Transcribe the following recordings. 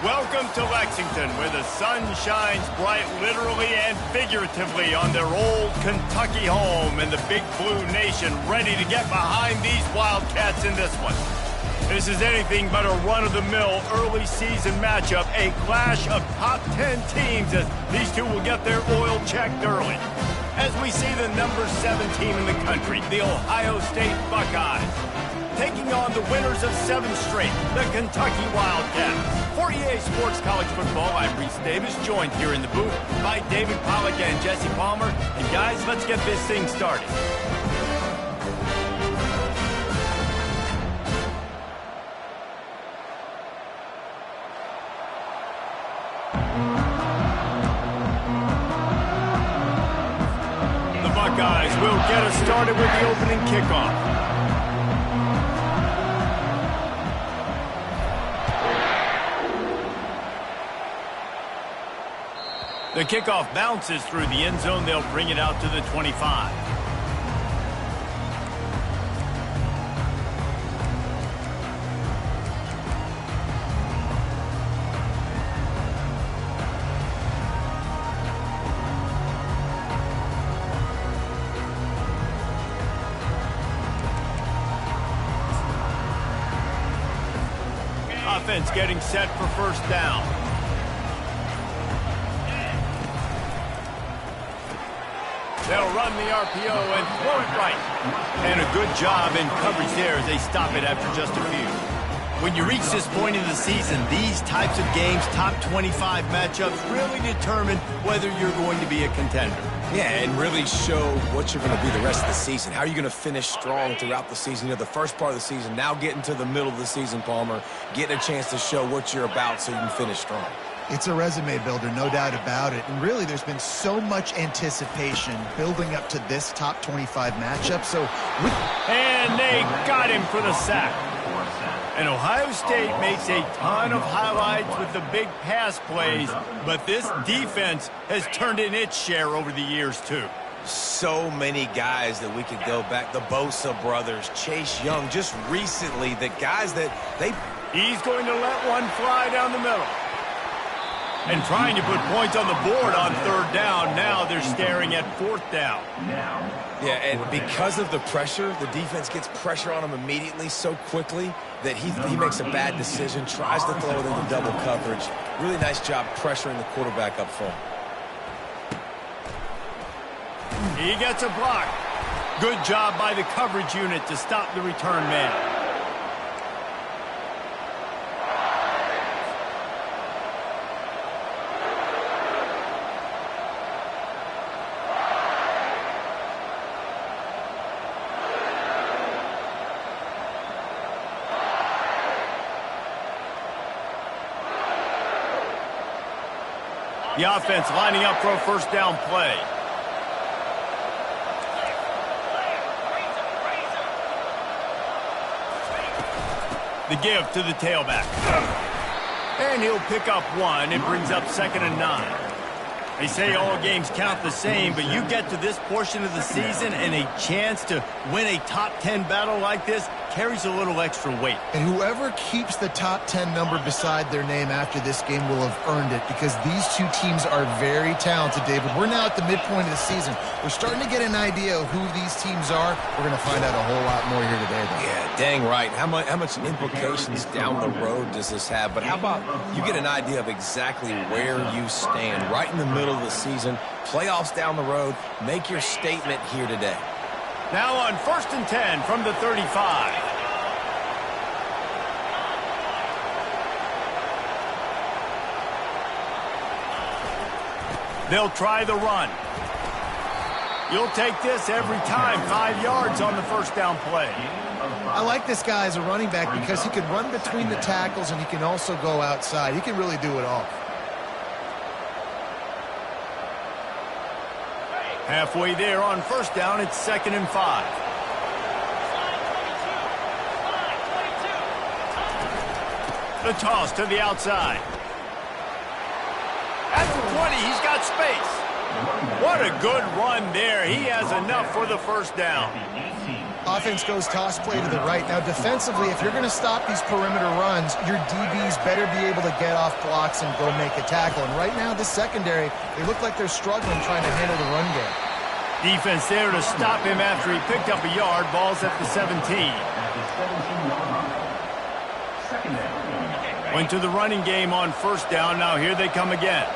Welcome to Lexington, where the sun shines bright literally and figuratively on their old Kentucky home, and the Big Blue Nation ready to get behind these Wildcats in this one. This is anything but a run-of-the-mill early season matchup, a clash of top 10 teams as these two will get their oil checked early. As we see the number 7 team in the country, the Ohio State Buckeyes, taking on the winners of 7 straight, the Kentucky Wildcats. For EA Sports College Football, I'm Reese Davis, joined here in the booth by David Pollack and Jesse Palmer. And guys, let's get this thing started. The Buckeyes will get us started with the opening kickoff. The kickoff bounces through the end zone. They'll bring it out to the 25. Offense getting set for first down. They'll run the RPO and throw it right. And a good job in coverage there as they stop it after just a few. When you reach this point in the season, these types of games, top 25 matchups, really determine whether you're going to be a contender. Yeah, and really show what you're going to be the rest of the season. How are you going to finish strong throughout the season? You know, the first part of the season, now getting to the middle of the season, Palmer, getting a chance to show what you're about so you can finish strong. It's a resume builder, no doubt about it. And really, there's been so much anticipation building up to this top 25 matchup. And they got him for the sack. And Ohio State makes a ton of highlights with the big pass plays, but this defense has turned in its share over the years, too. So many guys that we could go back. The Bosa brothers, Chase Young, just recently, the guys that they... He's going to let one fly down the middle. And trying to put points on the board on third down. Now they're staring at fourth down. Yeah, and because of the pressure, the defense gets pressure on him immediately so quickly that he makes a bad decision, tries to throw it into double coverage. Really nice job pressuring the quarterback up front. He gets a block. Good job by the coverage unit to stop the return man. The offense lining up for a first down play. The give to the tailback. And he'll pick up one. It brings up 2nd and 9. They say all games count the same, but you get to this portion of the season and a chance to win a top 10 battle like this carries a little extra weight. And whoever keeps the top 10 number beside their name after this game will have earned it, because these two teams are very talented, David. We're now at the midpoint of the season. We're starting to get an idea of who these teams are. We're going to find out a whole lot more here today, though. Yeah, dang right. How much implications down the road does this have? But how about you get an idea of exactly where you stand right in the middle of the season, playoffs down the road, make your statement here today. Now on 1st and 10 from the 35. They'll try the run. You'll take this every time. 5 yards on the first down play. I like this guy as a running back because he can run between the tackles and he can also go outside. He can really do it all. Halfway there on first down, it's 2nd and 5. The toss to the outside. At the 20, he's got space. What a good run there. He has enough for the first down. Offense goes toss play to the right. Now, defensively, if you're going to stop these perimeter runs, your DBs better be able to get off blocks and go make a tackle. And right now, the secondary, they look like they're struggling trying to handle the run game. Defense there to stop him after he picked up a yard. Ball's at the 17. Went to the running game on first down. Now here they come again.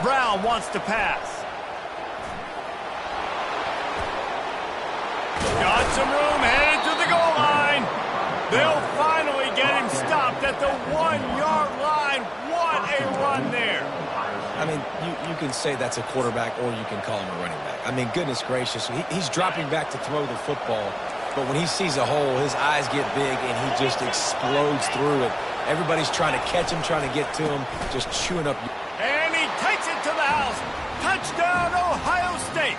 Brown wants to pass. Got some room, headed to the goal line. They'll finally get him stopped at the 1-yard line. What a run there. I mean, you can say that's a quarterback or you can call him a running back. I mean, goodness gracious, he's dropping back to throw the football, but when he sees a hole, his eyes get big and he just explodes through it. Everybody's trying to catch him, trying to get to him, just chewing up. And he takes it to the house. Touchdown, Ohio State.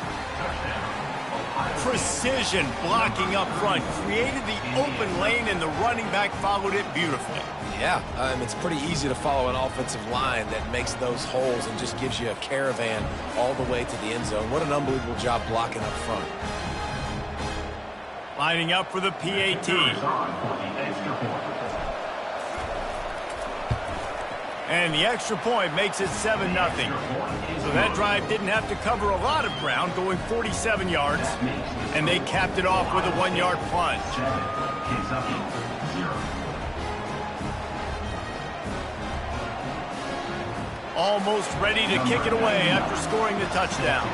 Precision blocking up front created the open lane, and the running back followed it beautifully. Yeah, it's pretty easy to follow an offensive line that makes those holes and just gives you a caravan all the way to the end zone. What an unbelievable job blocking up front. Lining up for the PAT. And the extra point makes it 7-0. So that drive didn't have to cover a lot of ground, going 47 yards. And they capped it off with a 1-yard plunge. Almost ready to kick it away after scoring the touchdown.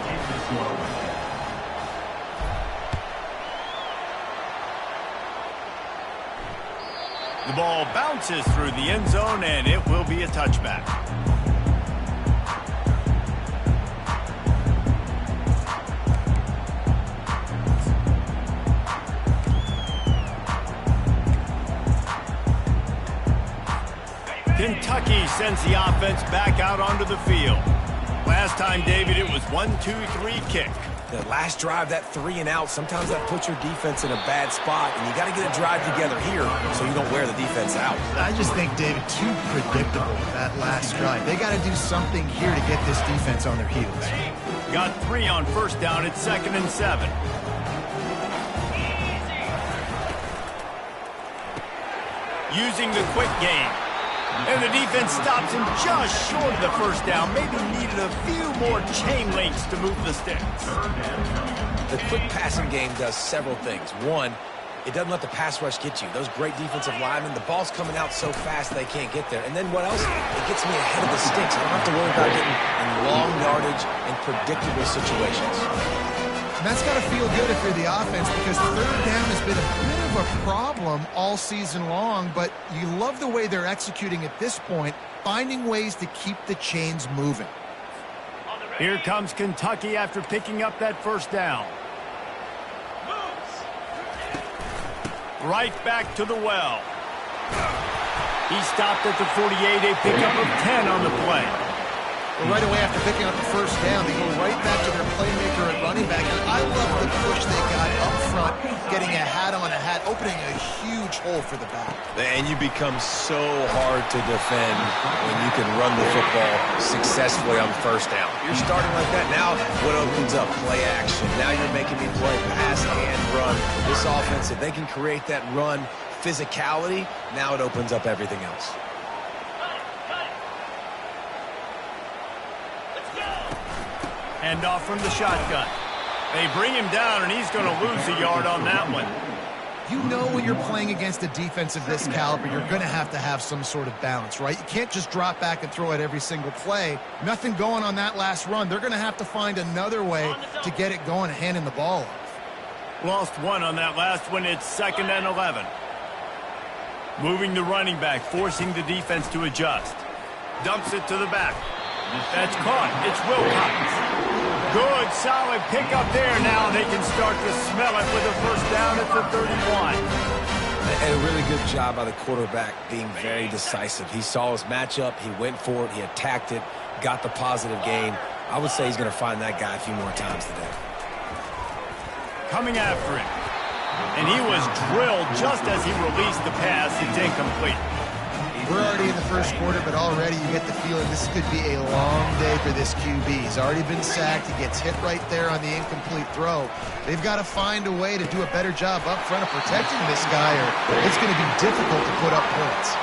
The ball bounces through the end zone, and it will be a touchback. Kentucky sends the offense back out onto the field. Last time, David, it was 1-2-3 kick. The last drive, that 3-and-out, sometimes that puts your defense in a bad spot, and you got to get a drive together here so you don't wear the defense out. I just think, David, too predictable, that last drive. They got to do something here to get this defense on their heels. Got 3 on first down at 2nd and 7. Using the quick game. And the defense stops him just short of the first down. Maybe needed a few more chain links to move the sticks. The quick passing game does several things. One, it doesn't let the pass rush get you. Those great defensive linemen, the ball's coming out so fast they can't get there. And then what else? It gets me ahead of the sticks. I don't have to worry about getting in long yardage and predictable situations. And that's got to feel good if you're the offense, because third down has been a bit of a problem all season long, but you love the way they're executing at this point, finding ways to keep the chains moving. Here comes Kentucky after picking up that first down. Right back to the well. He stopped at the 48, a pickup of 10 on the play. Well, right away after picking up the first down, they go right back to their playmaker at running back. And I love the push they got up front, getting a hat on a hat, opening a huge hole for the back. And you become so hard to defend when you can run the football successfully on first down. You're starting like that. Now what opens up? Play action. Now you're making me play pass and run. This offense, if they can create that run physicality, now it opens up everything else. Hand off from the shotgun. They bring him down, and he's going to lose a yard on that one. You know when you're playing against a defense of this caliber, you're going to have some sort of balance, right? You can't just drop back and throw it every single play. Nothing going on that last run. They're going to have to find another way to get it going and handing the ball off. Lost 1 on that last one. It's 2nd and 11. Moving the running back, forcing the defense to adjust. Dumps it to the back. That's caught. It's Wilcox. Good, solid pickup there. Now they can start to smell it with a first down at the 31. And a really good job by the quarterback being very decisive. He saw his matchup. He went for it. He attacked it. Got the positive gain. I would say he's going to find that guy a few more times today. Coming after him. And he was drilled just as he released the pass. It's incomplete. We're already in the first quarter, but already you get the feeling this could be a long day for this QB. He's already been sacked. He gets hit right there on the incomplete throw. They've got to find a way to do a better job up front of protecting this guy, or it's going to be difficult to put up points.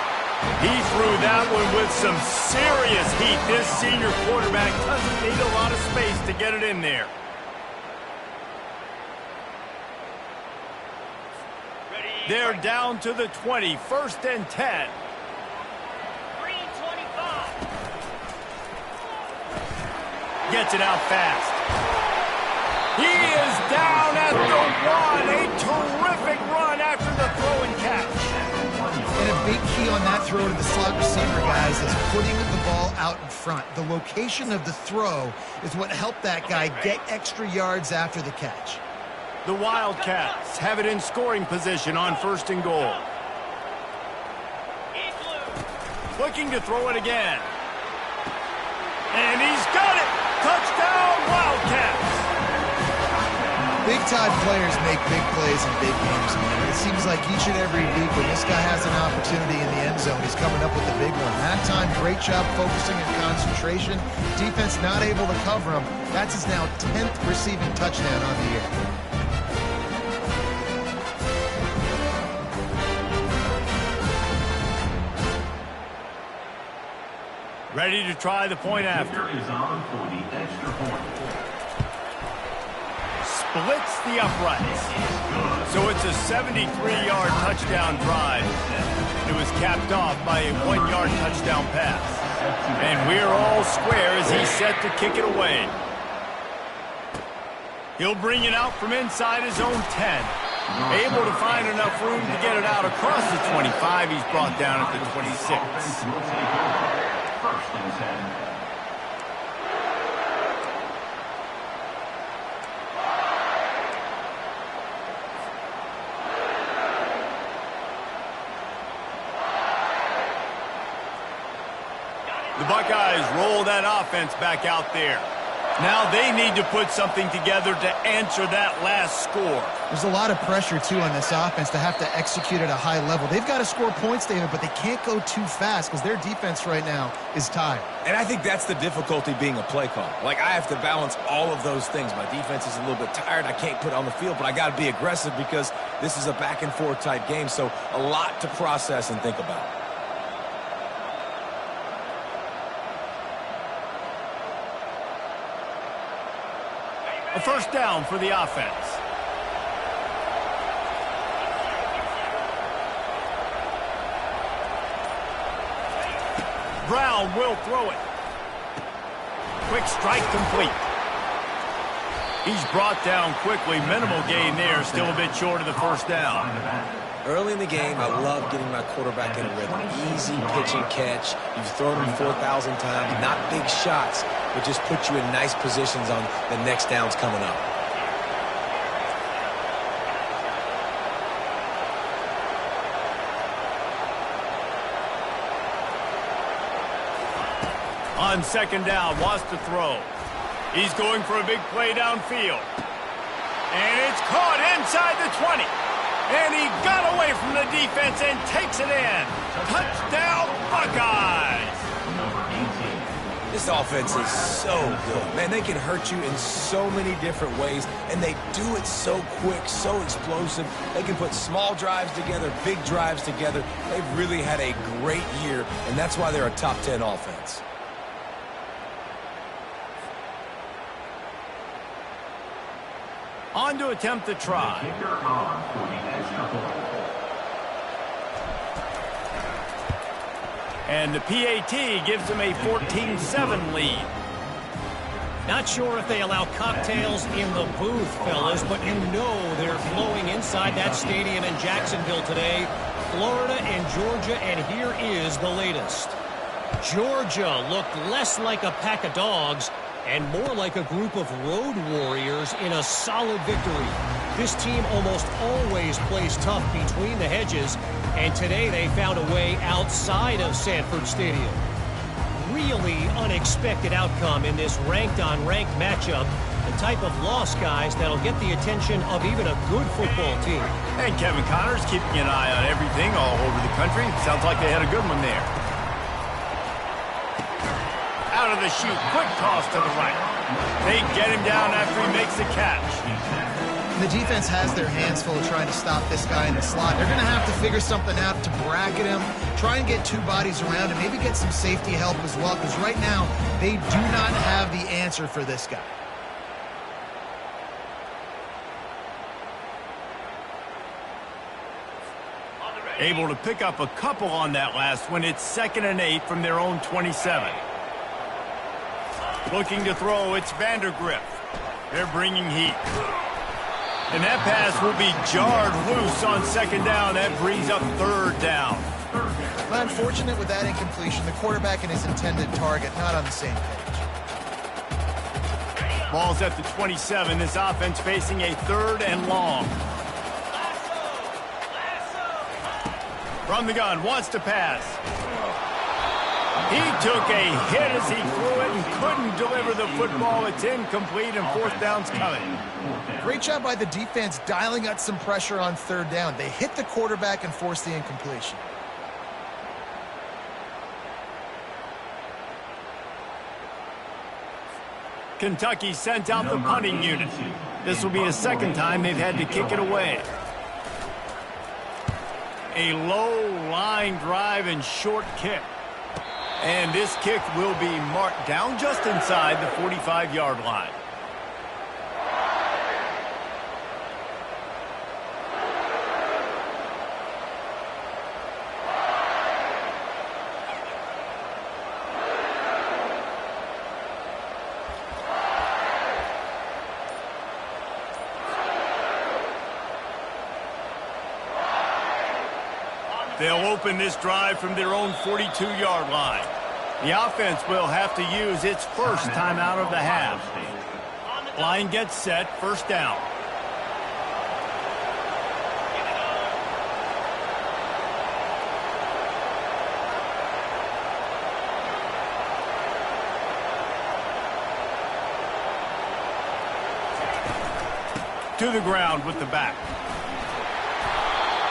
He threw that one with some serious heat. This senior quarterback doesn't need a lot of space to get it in there. They're down to the 20, 1st and 10. Gets it out fast. He is down at the 1. A terrific run after the throw and catch. And a big key on that throw to the slot receiver, guys, is putting the ball out in front. The location of the throw is what helped that guy get extra yards after the catch. The Wildcats have it in scoring position on 1st and goal. Looking to throw it again. And he's got it! Touchdown, Wildcats! Big-time players make big plays in big games, man. It seems like each and every week when this guy has an opportunity in the end zone, he's coming up with a big one. That time, great job focusing and concentration. Defense not able to cover him. That's his now 10th receiving touchdown on the year. Ready to try the point after. Splits the uprights. So it's a 73-yard touchdown drive. It was capped off by a 1-yard touchdown pass. And we're all square as he's set to kick it away. He'll bring it out from inside his own 10. Able to find enough room to get it out across the 25. He's brought down at the 26. The Buckeyes roll that offense back out there. Now they need to put something together to answer that last score. There's a lot of pressure, too, on this offense to have to execute at a high level. They've got to score points, David, but they can't go too fast because their defense right now is tired. And I think that's the difficulty being a play call. Like, I have to balance all of those things. My defense is a little bit tired. I can't put it on the field, but I got to be aggressive because this is a back-and-forth type game, so a lot to process and think about. A first down for the offense. Brown will throw it. Quick strike complete. He's brought down quickly. Minimal gain there. Still a bit short of the first down. Early in the game, I love getting my quarterback in a rhythm. Easy pitch and catch. You've thrown him 4,000 times. Not big shots, but just put you in nice positions on the next downs coming up. On 2nd down, wants to throw. He's going for a big play downfield. And it's caught inside the 20. And he got away from the defense and takes it in. Touchdown, Buckeyes! This offense is so good. Man, they can hurt you in so many different ways, and they do it so quick, so explosive. They can put small drives together, big drives together. They've really had a great year, and that's why they're a top 10 offense. On to attempt the try. And the PAT gives them a 14-7 lead. Not sure if they allow cocktails in the booth, fellas, but you know they're flowing inside that stadium in Jacksonville today. Florida and Georgia, and here is the latest. Georgia looked less like a pack of dogs and more like a group of road warriors in a solid victory. This team almost always plays tough between the hedges, and today they found a way outside of Sanford Stadium. Really unexpected outcome in this ranked-on-ranked matchup. The type of loss, guys, that'll get the attention of even a good football team. And Kevin Connors keeping an eye on everything all over the country. Sounds like they had a good one there. Out of the chute, quick toss to the right. They get him down after he makes the catch. The defense has their hands full of trying to stop this guy in the slot. They're going to have to figure something out to bracket him, try and get two bodies around him, maybe get some safety help as well, because right now they do not have the answer for this guy. Able to pick up a couple on that last one. It's 2nd and 8 from their own 27. Looking to throw, it's Vandergrift. They're bringing heat. And that pass will be jarred loose on 2nd down. That brings up 3rd down. Well, unfortunate with that incompletion. The quarterback and his intended target not on the same page. Ball's at the 27. This offense facing a 3rd and long. From the gun, wants to pass. He took a hit as he threw it and couldn't deliver the football. It's incomplete and 4th down's coming. Great job by the defense dialing out some pressure on 3rd down. They hit the quarterback and forced the incompletion. Kentucky sent out the punting unit. This will be the 2nd time they've had to kick it away. A low line drive and short kick. And this kick will be marked down just inside the 45-yard line. They'll open this drive from their own 42-yard line. The offense will have to use its first timeout of the half. Line gets set, 1st down. To the ground with the back.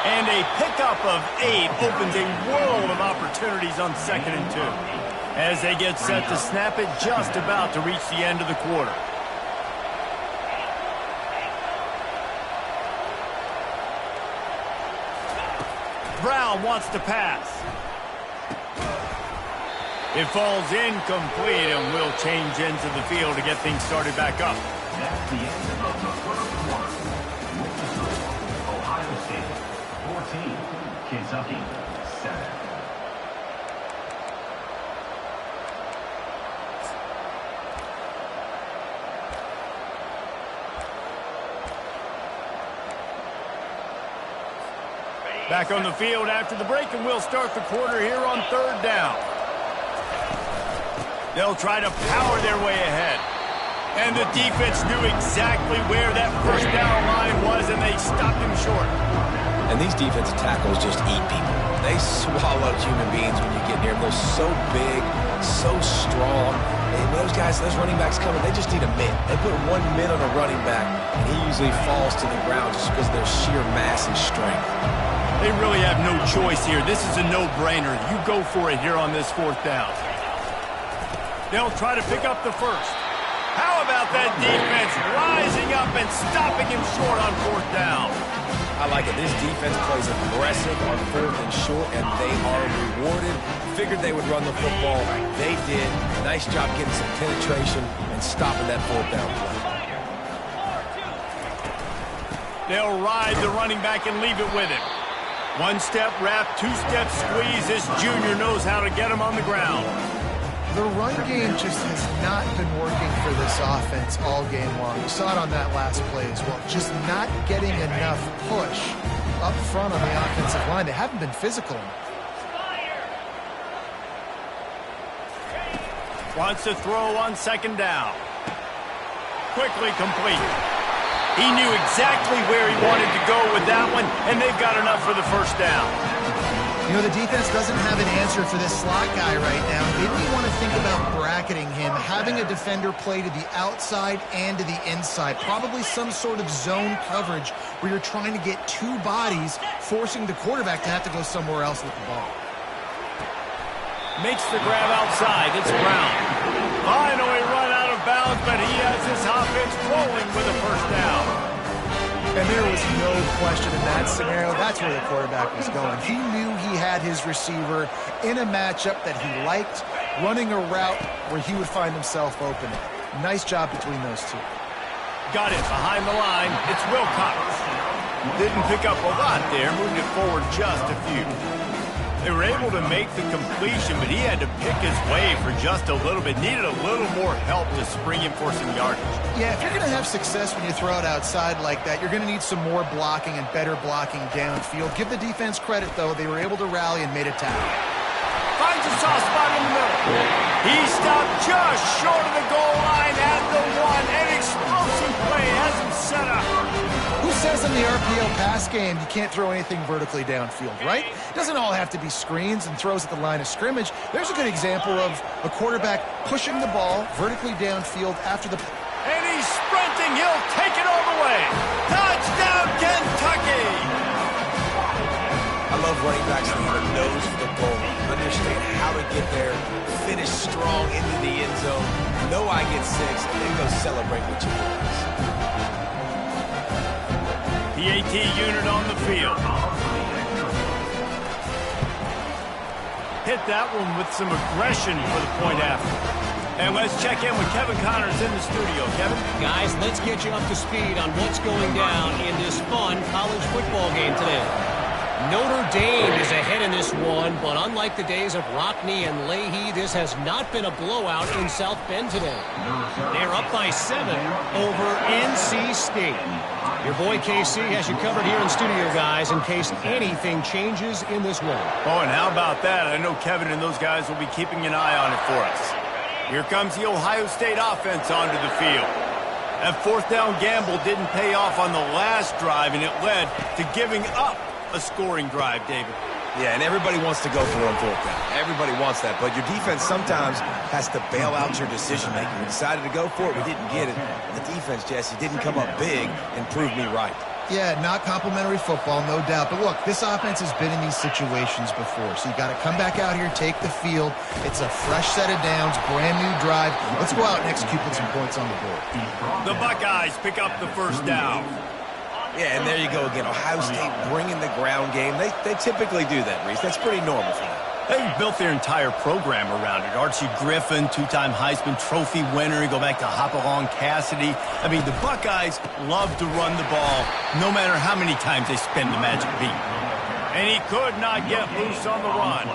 And a pickup of 8 opens a world of opportunities on 2nd and 2. As they get set to snap it, just about to reach the end of the quarter. Brown wants to pass. It falls incomplete and will change ends of the field to get things started back up. That's the end of the first quarter. With the score, Ohio State 14, Kentucky 7. Back on the field after the break, and we'll start the quarter here on 3rd down. They'll try to power their way ahead. And the defense knew exactly where that 1st down line was, and they stopped him short. And these defensive tackles just eat people. They swallow human beings when you get near them. They're so big, so strong. And those guys, those running backs coming, they just need a mitt. They put 1 mitt on a running back, and he usually falls to the ground just because of their sheer mass and strength. They really have no choice here. This is a no-brainer. You go for it here on this 4th down. They'll try to pick up the 1st. How about that defense rising up and stopping him short on 4th down? I like it. This defense plays aggressive on 4th and short, and they are rewarded. Figured they would run the football. They did. Nice job getting some penetration and stopping that 4th down play. They'll ride the running back and leave it with him. 1-step wrap, 2-step squeeze. This junior knows how to get him on the ground. The run game just has not been working for this offense all game long. We saw it on that last play as well. Just not getting enough push up front on the offensive line. They haven't been physical enough. Wants to throw on 2nd down. Quickly complete. He knew exactly where he wanted to go with that one, and they've got enough for the 1st down. You know, the defense doesn't have an answer for this slot guy right now. They may want to think about bracketing him, having a defender play to the outside and to the inside. Probably some sort of zone coverage where you're trying to get two bodies, forcing the quarterback to have to go somewhere else with the ball. Makes the grab outside. It's Brown. Finally run out of bounds, but he has his offense rolling with a first down. And there was no question in that scenario. That's where the quarterback was going. He knew he had his receiver in a matchup that he liked, running a route where he would find himself open. Nice job between those two. Got it behind the line. It's Wilcox. Didn't pick up a lot there. Moved it forward just a few. They were able to make the completion, but he had to pick his way for just a little bit. Needed a little more help to spring him for some yardage. Yeah, if you're going to have success when you throw it outside like that, you're going to need some more blocking and better blocking downfield. Give the defense credit, though. They were able to rally and made a tackle. Finds a soft spot in the middle. He stopped just short of the goal line at the one. An explosive play has him set up. Who says in the RPO pass game you can't throw anything vertically downfield, right? It doesn't all have to be screens and throws at the line of scrimmage. There's a good example of a quarterback pushing the ball vertically downfield after the... And he's sprinting. He'll take it all the way. Touchdown, Kentucky! I love running backs that have a nose for the ball, understand how to get there, finish strong into the end zone, know I get 6, and then go celebrate with you guys. PAT unit on the field. Hit that one with some aggression for the point after. And let's check in with Kevin Connors in the studio. Kevin? Guys, let's get you up to speed on what's going down in this fun college football game today. Notre Dame is ahead in this one, but unlike the days of Rockne and Leahy, this has not been a blowout in South Bend today. They're up by 7 over NC State. Your boy KC has you covered here in studio, guys, in case anything changes in this one. Oh, and how about that? I know Kevin and those guys will be keeping an eye on it for us. Here comes the Ohio State offense onto the field. That fourth down gamble didn't pay off on the last drive, and it led to giving up a scoring drive, David. Yeah, and everybody wants to go for it on fourth down. Everybody wants that, but your defense sometimes has to bail out your decision-making. We decided to go for it. We didn't get it. The defense, Jesse, didn't come up big and prove me right. Yeah, not complimentary football, no doubt. But look, this offense has been in these situations before, so you got to come back out here, take the field. It's a fresh set of downs, brand new drive. Let's go out and execute with some points on the board. The Buckeyes pick up the first down. Yeah, and there you go again. Ohio State bringing the ground game. They typically do that, Reese. That's pretty normal for them. They've built their entire program around it. Archie Griffin, two-time Heisman Trophy winner. You go back to Hopalong Cassidy. I mean, the Buckeyes love to run the ball no matter how many times they spin the magic beat. And he could not get loose on the run.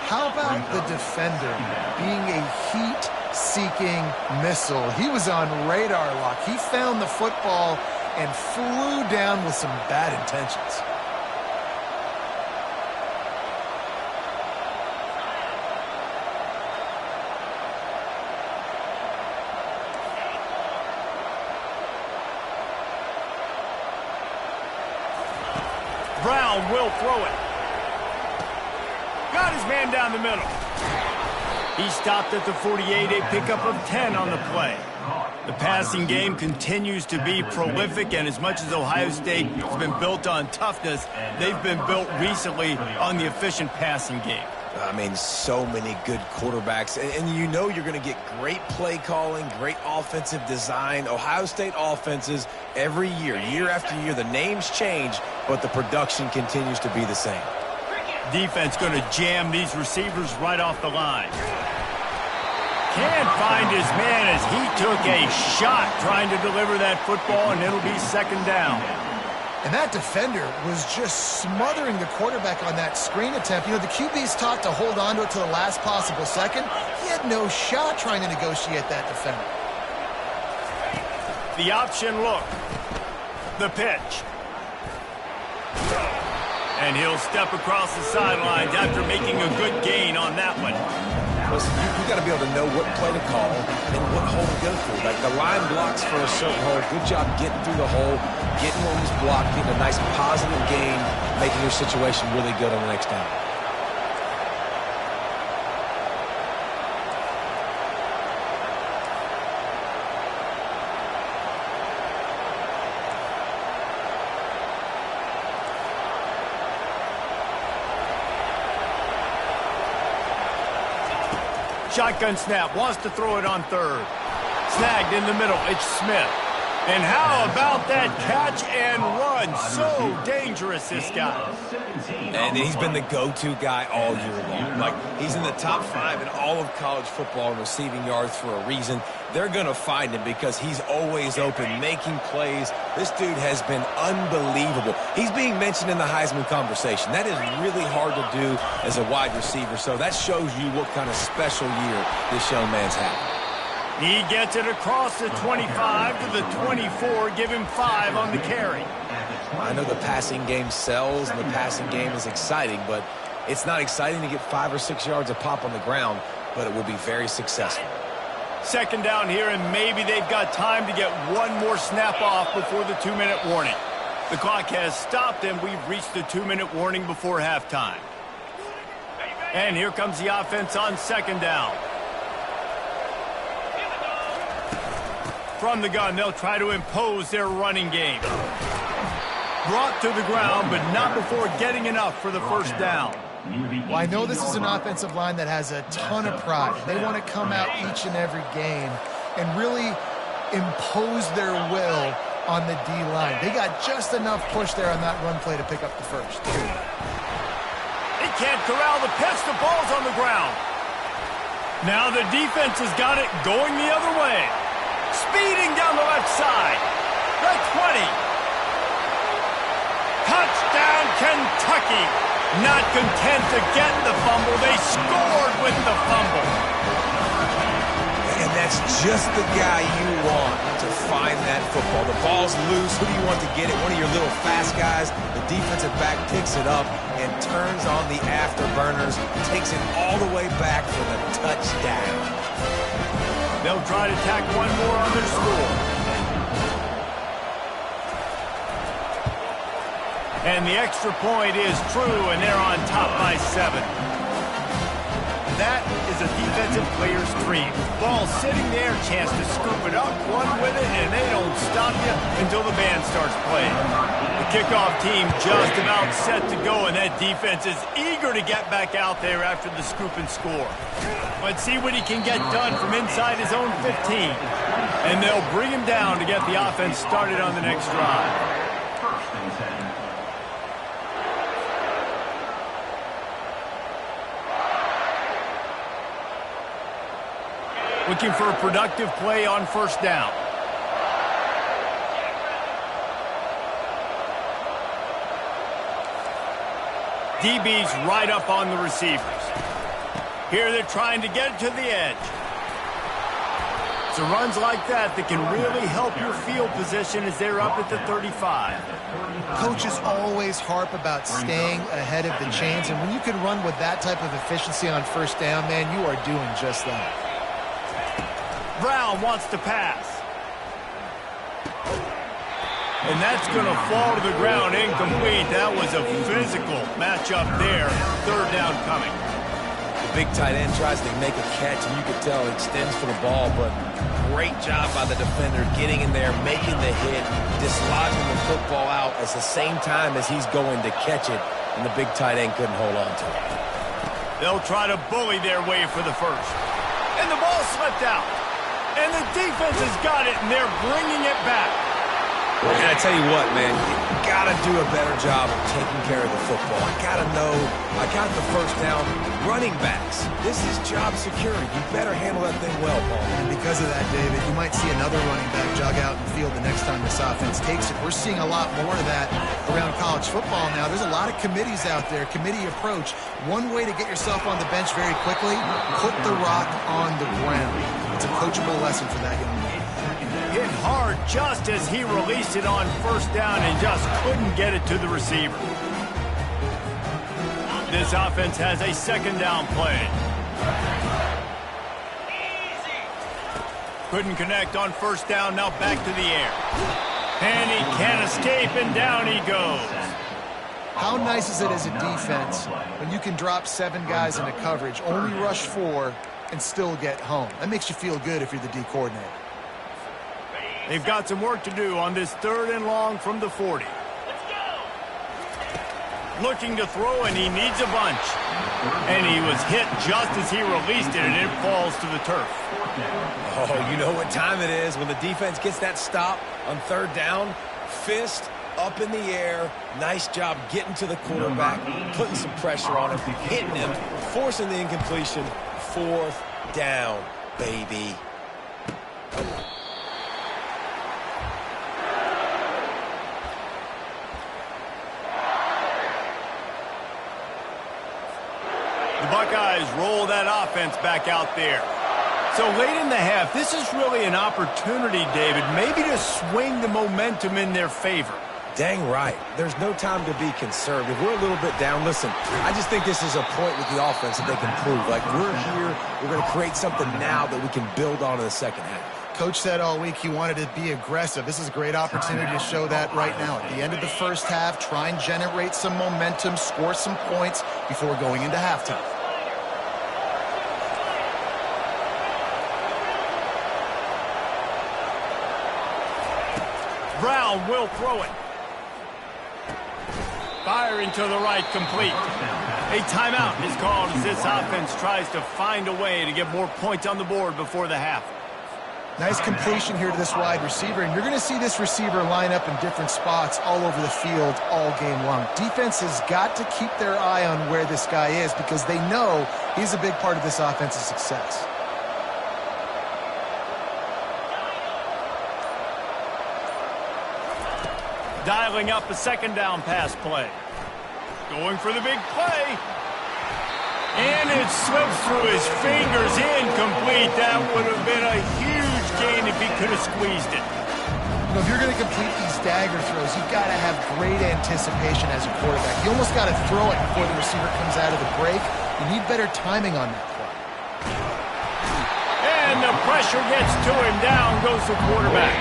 How about the defender being a heat-seeking missile? He was on radar lock. He found the football and flew down with some bad intentions. Brown will throw it. Got his man down the middle. He stopped at the 48, a pickup of 10 on the play. The passing game continues to be prolific, and as much as Ohio State has been built on toughness, they've been built recently on the efficient passing game. I mean, so many good quarterbacks, and you know you're going to get great play calling, great offensive design. Ohio State offenses every year, year after year, the names change, but the production continues to be the same. Defense going to jam these receivers right off the line. Can't find his man as he took a shot trying to deliver that football, and it'll be second down. And that defender was just smothering the quarterback on that screen attempt. You know, the QB's taught to hold on to it to the last possible second. He had no shot trying to negotiate that defender. The option look. The pitch. And he'll step across the sidelines after making a good gain on that one. Listen, you got to be able to know what play to call and what hole to go through. Like the line blocks for a certain hole. Good job getting through the hole, getting on this block, getting a nice positive gain, making your situation really good on the next down. Shotgun snap, wants to throw it on third. Snagged in the middle, it's Smith. And how about that catch and run? So dangerous, this guy. And he's been the go-to guy all year long. Like, he's in the top 5 in all of college football in receiving yards for a reason. They're going to find him because he's always open, making plays. This dude has been unbelievable. He's being mentioned in the Heisman conversation. That is really hard to do as a wide receiver, so that shows you what kind of special year this young man's had. He gets it across the 25 to the 24, give him 5 on the carry. I know the passing game sells and the passing game is exciting, but it's not exciting to get 5 or 6 yards a pop on the ground, but it will be very successful. Second down here, and maybe they've got time to get one more snap off before the 2-minute warning. The clock has stopped, and we've reached the 2-minute warning before halftime. And here comes the offense on second down. From the gun, they'll try to impose their running game. Brought to the ground, but not before getting enough for the first down. Well, I know this is an offensive line that has a ton of pride. They want to come out each and every game and really impose their will on the D-line. They got just enough push there on that run play to pick up the first. He can't corral the pitch. The ball's on the ground. Now the defense has got it going the other way. Speeding down the left side. The 20. Touchdown, Kentucky. Not content to get the fumble, they scored with the fumble. And that's just the guy you want to find that football. The ball's loose. Who do you want to get it? One of your little fast guys. The defensive back picks it up and turns on the afterburners, takes it all the way back for the touchdown. They'll try to tack one more on their score. And the extra point is true, and they're on top by 7. That is a defensive player's dream. Ball sitting there, chance to scoop it up, run with it, and they don't stop you until the band starts playing. The kickoff team just about set to go, and that defense is eager to get back out there after the scoop and score. Let's see what he can get done from inside his own 15. And they'll bring him down to get the offense started on the next drive. Looking for a productive play on first down. DB's right up on the receivers. Here they're trying to get it to the edge. So runs like that can really help your field position as they're up at the 35. Coaches always harp about staying ahead of the chains, and when you can run with that type of efficiency on first down, man, you are doing just that. Brown wants to pass. And that's going to fall to the ground incomplete. That was a physical matchup there. Third down coming. The big tight end tries to make a catch, and you can tell he extends for the ball, but great job by the defender getting in there, making the hit, dislodging the football out at the same time as he's going to catch it, and the big tight end couldn't hold on to it. They'll try to bully their way for the first. And the ball slipped out. And the defense has got it, and they're bringing it back. And I tell you what, man, you got to do a better job of taking care of the football. I got to know, I got the first down. Running backs, this is job security. You better handle that thing well, Paul. And because of that, David, you might see another running back jog out in the field the next time this offense takes it. We're seeing a lot more of that around college football now. There's a lot of committees out there, committee approach. One way to get yourself on the bench very quickly, put the rock on the ground. It's a coachable lesson for that young man. Hit hard just as he released it on first down and just couldn't get it to the receiver. This offense has a second down play. Couldn't connect on first down, now back to the air. And he can't escape, and down he goes. How nice is it as a defense when you can drop 7 guys into coverage, only rush 4, and still get home? That makes you feel good if you're the D coordinator. They've got some work to do on this 3rd and long from the 40. Looking to throw, and he needs a bunch. And he was hit just as he released it, and it falls to the turf. Oh, you know what time it is when the defense gets that stop on 3rd down. Fist up in the air. Nice job getting to the quarterback, putting some pressure on him, hitting him, forcing the incompletion. 4th down, baby. The Buckeyes roll that offense back out there. So late in the half, this is really an opportunity, David, maybe to swing the momentum in their favor. Dang right. There's no time to be conservative. We're a little bit down. Listen, I just think this is a point with the offense that they can prove. Like, we're here, we're going to create something now that we can build on in the second half. Coach said all week he wanted to be aggressive. This is a great opportunity to show that right now. At the end of the first half, try and generate some momentum, score some points before going into halftime. Brown will throw it. Firing to the right, complete. A timeout is called as this offense tries to find a way to get more points on the board before the half. Nice completion here to this wide receiver, and you're going to see this receiver line up in different spots all over the field all game long. Defense has got to keep their eye on where this guy is because they know he's a big part of this offense's success. Dialing up a 2nd down pass play. Going for the big play. And it slips through his fingers, incomplete. That would have been a huge gain if he could have squeezed it. You know, if you're going to complete these dagger throws, you've got to have great anticipation as a quarterback. You almost got to throw it before the receiver comes out of the break. You need better timing on that play. And the pressure gets to him. Down goes the quarterback.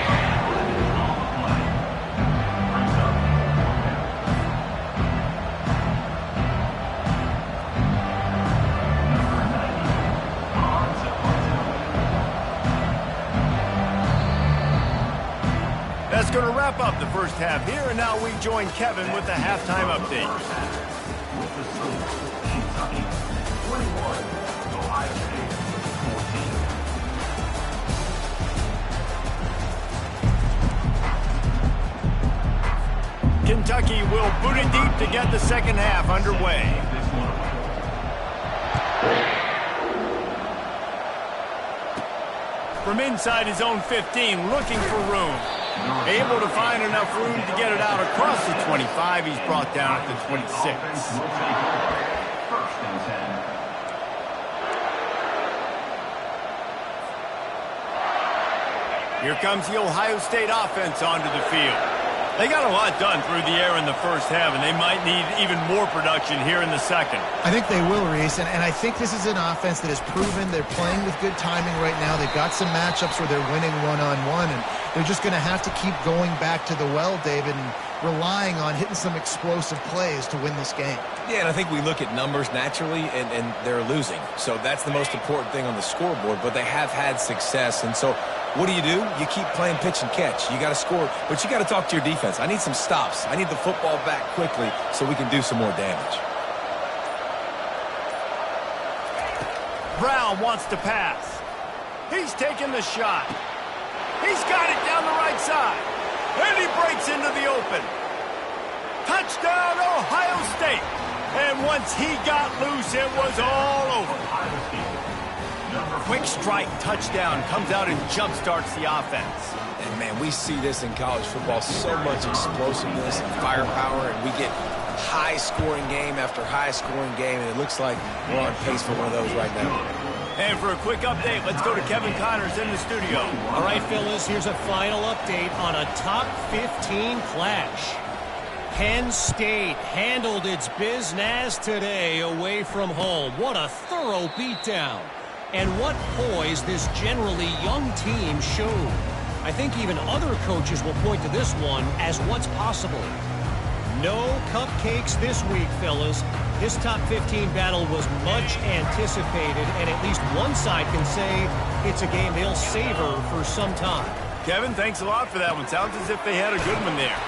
That's going to wrap up the first half here, and now we join Kevin with the halftime update. With the score, Kentucky 21, Ohio State 14. Kentucky will boot it deep to get the second half underway. From inside his own 15, looking for room. Able to find enough room to get it out across the 25. He's brought down at the 26. Here comes the Ohio State offense onto the field. They got a lot done through the air in the first half, and they might need even more production here in the second. I think they will, Reese, and I think this is an offense that has proven they're playing with good timing right now. They've got some matchups where they're winning one-on-one, and they're just going to have to keep going back to the well, David, and relying on hitting some explosive plays to win this game. Yeah, and I think we look at numbers naturally, and they're losing. So that's the most important thing on the scoreboard, but they have had success, and so what do? You keep playing pitch and catch. You got to score, but you got to talk to your defense. I need some stops. I need the football back quickly so we can do some more damage. Brown wants to pass. He's taking the shot. He's got it down the right side. And he breaks into the open. Touchdown, Ohio State. And once he got loose, it was all over. Quick strike touchdown comes out and jump-starts the offense. And, man, we see this in college football, so much explosiveness and firepower, and we get high-scoring game after high-scoring game, and it looks like we're on pace for one of those right now. And for a quick update, let's go to Kevin Connors in the studio. All right, Phyllis, here's a final update on a top 15 clash. Penn State handled its business today away from home. What a thorough beatdown. And what poise this generally young team showed. I think even other coaches will point to this one as what's possible. No cupcakes this week, fellas. This top 15 battle was much anticipated, and at least one side can say it's a game they'll savor for some time. Kevin, thanks a lot for that one. Sounds as if they had a good one there.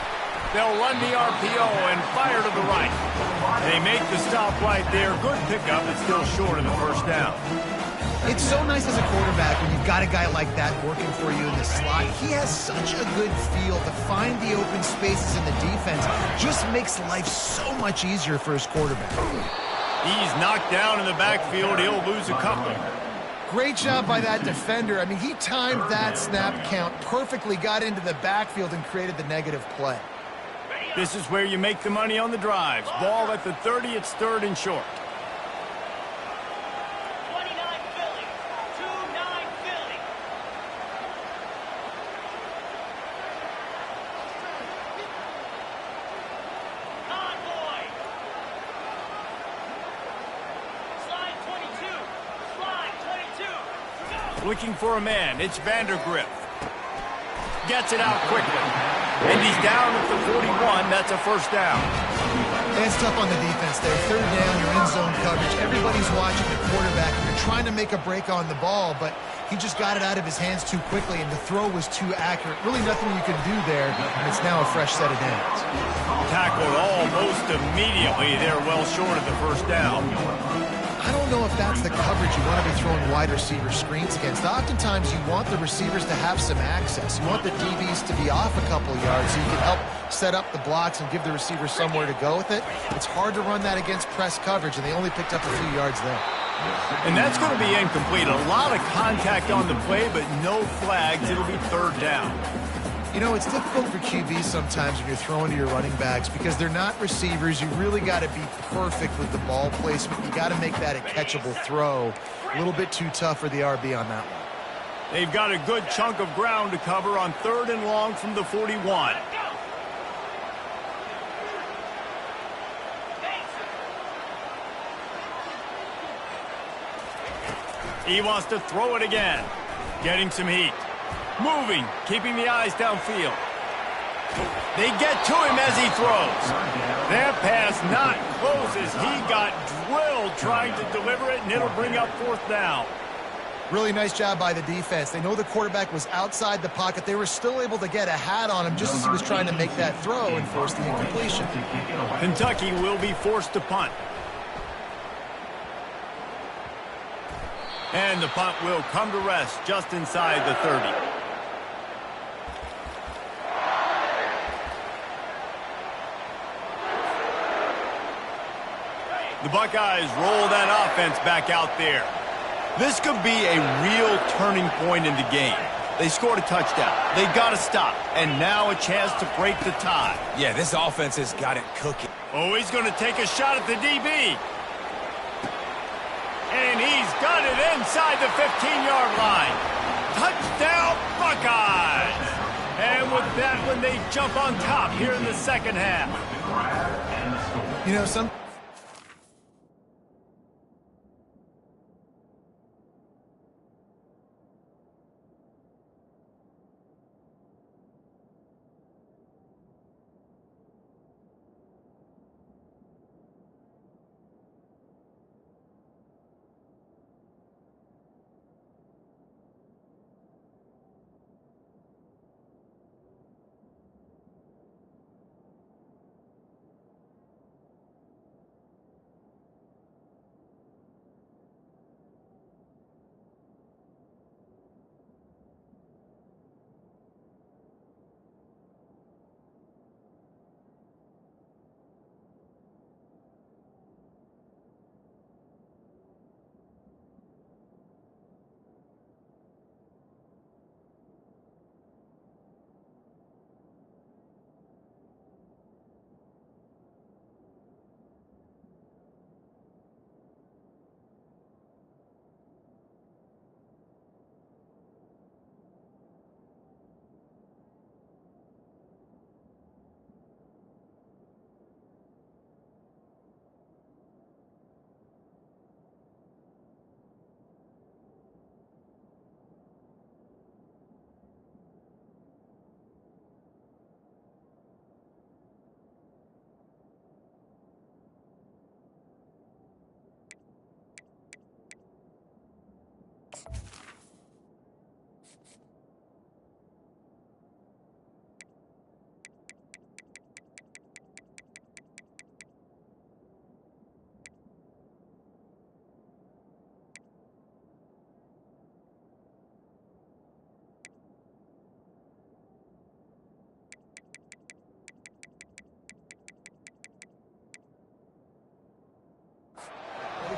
They'll run the RPO and fire to the right. They make the stop right there. Good pickup. It's still short of the first down. It's so nice as a quarterback when you've got a guy like that working for you in the slot. He has such a good feel to find the open spaces in the defense. Just makes life so much easier for his quarterback. He's knocked down in the backfield. He'll lose a couple. Great job by that defender. I mean, he timed that snap count perfectly, got into the backfield, and created the negative play. This is where you make the money on the drives. Ball at the 30. It's third and short. Looking for a man. It's Vandergrift. Gets it out quickly. And he's down at the 41. That's a first down. And it's tough on the defense there. Third down, you're in zone coverage. Everybody's watching the quarterback, and you're trying to make a break on the ball, but he just got it out of his hands too quickly, and the throw was too accurate. Really nothing you can do there, and it's now a fresh set of downs. Tackled almost immediately. They're well short of the first down. I don't know if that's the coverage you want to be throwing wide receiver screens against. Oftentimes, you want the receivers to have some access. You want the DBs to be off a couple yards so you can help set up the blocks and give the receiver somewhere to go with it. It's hard to run that against press coverage, and they only picked up a few yards there. And that's going to be incomplete. A lot of contact on the play, but no flags. It'll be third down. You know, it's difficult for QBs sometimes when you're throwing to your running backs because they're not receivers. You really got to be perfect with the ball placement. You got to make that a catchable throw. A little bit too tough for the RB on that one. They've got a good chunk of ground to cover on third and long from the 41. He wants to throw it again. Getting some heat. Moving, keeping the eyes downfield. They get to him as he throws. That pass not close as he got drilled trying to deliver it, and it'll bring up fourth down. Really nice job by the defense. They know the quarterback was outside the pocket. They were still able to get a hat on him just as he was trying to make that throw and force the incompletion. Kentucky will be forced to punt. And the punt will come to rest just inside the 30. The Buckeyes roll that offense back out there. This could be a real turning point in the game. They scored a touchdown. They got to stop. And now a chance to break the tie. Yeah, this offense has got it cooking. Oh, he's going to take a shot at the DB. And he's got it inside the 15-yard line. Touchdown, Buckeyes! And with that one, they jump on top here in the second half. You know, some...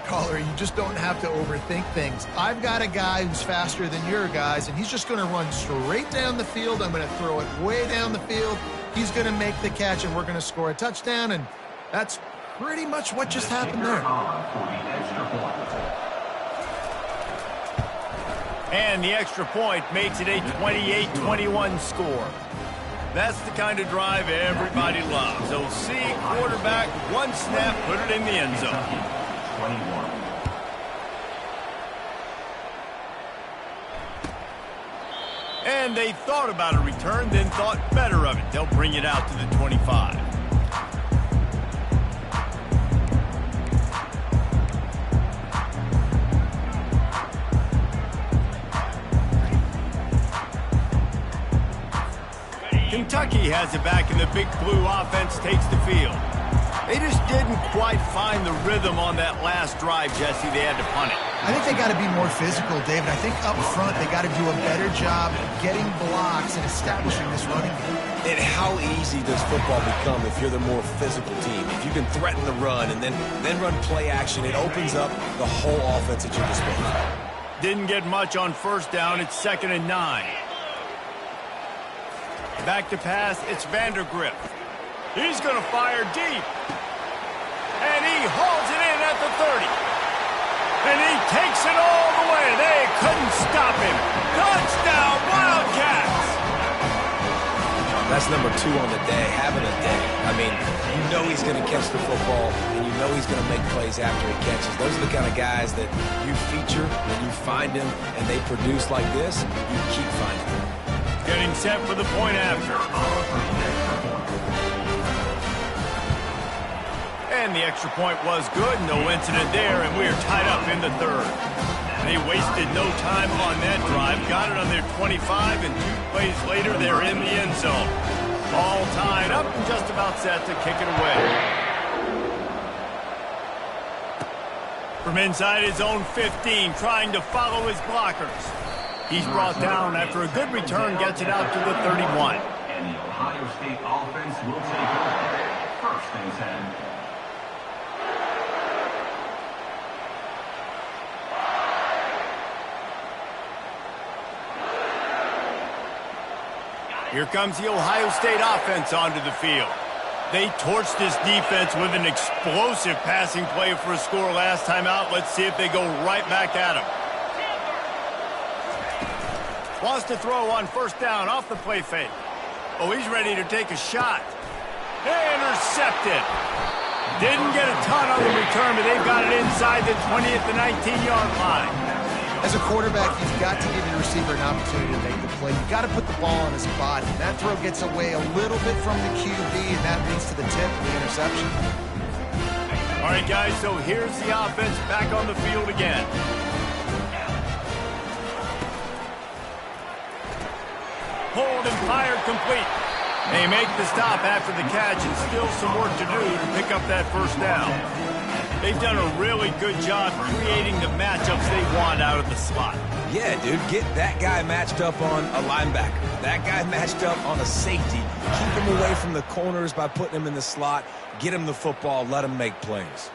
Caller, you just don't have to overthink things. I've got a guy who's faster than your guys, and he's just going to run straight down the field. I'm going to throw it way down the field. He's going to make the catch, and we're going to score a touchdown, and that's pretty much what just happened there. And the extra point makes it a 28-21 score. That's the kind of drive everybody loves. So see quarterback, one snap, put it in the end zone. 21. And they thought about a return, then thought better of it. They'll bring it out to the 25. Kentucky has it back, and the Big Blue offense takes the field. They just didn't quite find the rhythm on that last drive, Jesse. They had to punt it. I think they got to be more physical, David. I think up front they got to do a better job getting blocks and establishing this running game. And how easy does football become if you're the more physical team? If you can threaten the run and then run play action, it opens up the whole offense at your disposal. Didn't get much on first down. It's 2nd and 9. Back to pass. It's Vandergrift. He's going to fire deep. And he hauls it in at the 30. And he takes it all the way. They couldn't stop him. Touchdown, Wildcats! That's number 2 on the day, having a day. I mean, you know he's going to catch the football, and you know he's going to make plays after he catches. Those are the kind of guys that you feature, and you find them, and they produce like this, you keep finding them. Getting set for the point after. And the extra point was good. No incident there, and we're tied up in the 3rd. They wasted no time on that drive. Got it on their 25, and 2 plays later, they're in the end zone. All tied up and just about set to kick it away. From inside his own 15, trying to follow his blockers. He's brought down after a good return, gets it out to the 31. And the Ohio State offense will take over. 1st and 10. Here comes the Ohio State offense onto the field. They torched this defense with an explosive passing play for a score last time out. Let's see if they go right back at him. Wants to throw on first down off the play fake. Oh, he's ready to take a shot. Intercepted. Didn't get a ton on the return, but they've got it inside the 20 at the 19-yard line. As a quarterback, you've got to give your receiver an opportunity to make the play. You've got to put the ball on his body. That throw gets away a little bit from the QB, and that leads to the tip of the interception. All right, guys, so here's the offense back on the field again. Hold and fire complete. They make the stop after the catch, and still some work to do to pick up that first down. They've done a really good job creating the matchups they want out of the slot. Yeah, dude, get that guy matched up on a linebacker. That guy matched up on a safety. Keep him away from the corners by putting him in the slot. Get him the football. Let him make plays.